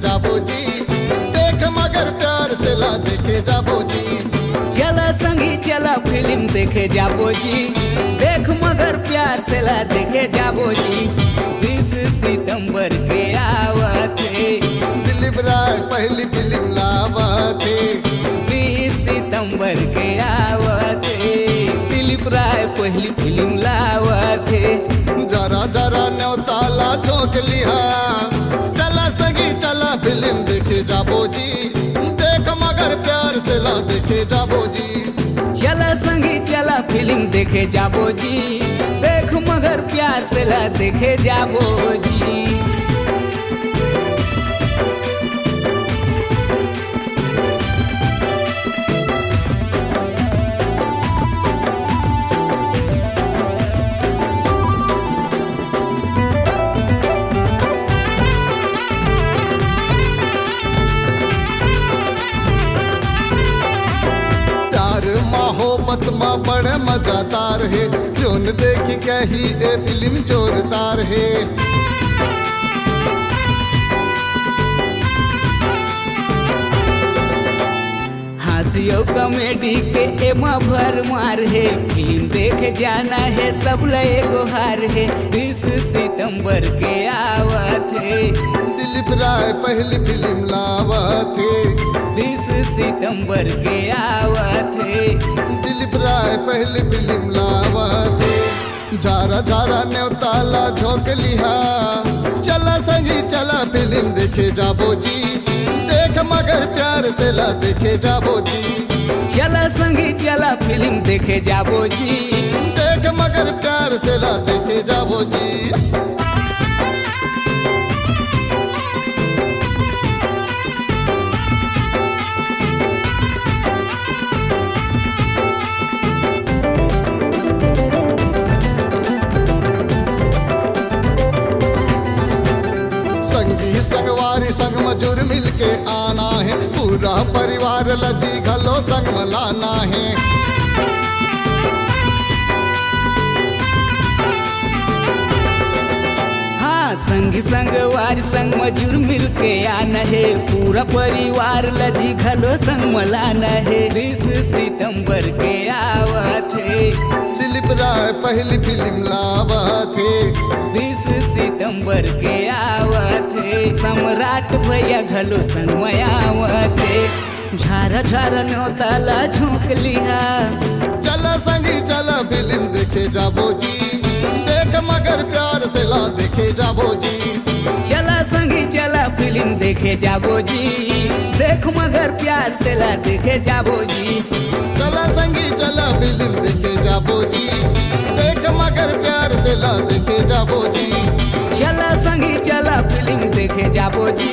जाबो जी, देख मगर प्यार से ला देखे जाबो जी। चला संगी चला फिल्म देखे जाबो जी, देख मगर प्यार से ला देखे जाबो जी। 20 सितंबर के आवत है, दिलीप राय पहली फिल्म लावत है। 20 सितंबर के आवत है, दिलीप राय पहली फिल्म लावत है। जरा जरा न्योताला झोंक लिहा, चला संगी चला फिल्म देखे जाबो जी, देख मगर प्यार से ला देखे जाबो जी। चला संगी चला फिल्म देखे जाबो जी, देख मगर प्यार से ला देखे जाबो जी। मोहब्बत में बड़े मजादार है, जोन देखी कही ए फिल्म जोरदार है। हंसियो कॉमेडी के एमा भर मार है, फिल्म देख जाना है सब एगो हार है। 20 सितंबर के आवत है, दिलीप राय पहली फिल्म लावत है। 20 सितंबर के आवत है, दिलीप राय पहली फिल्म लावत है। झारा झारा न्योताला झोंक लिहा, चला संगी चला फिल्म देखे जाबो जी, देख मगर प्यार से ला देखे जाबो जी। चला संगी चला फिल्म देखे जाबो जी, देख मगर प्यार से ला देखे जाबो जी। संगवारी संग मजूर मिलके आना है, पूरा परिवार लजी घलो संग मलाना है। हाँ संगी संगवारी संग मजूर मिलके आना है, पूरा परिवार लजी घलो संग मलाना है। 20 सितंबर के आवत है, दिलीप राय पहली फिल्म लावत है। 20 सितंबर के आवत है, सम्राट भैया घलो संग मयावत है। झारा झारा न्योताला झोंक लिहा, चला संगी चला फिल्म देखे जाबो जी, देख मगर प्यार से ला देखे जाबो जी। चला संगी चला फिल्म देखे जाबो जी, देख मगर प्यार से ला देखे जाबो जी। चला संगी चला फिल्म देखे जाबो जी, देख मगर प्यार से ला देखे जाबो जी। चला संगी चला फिल्म देखे जाबो जी,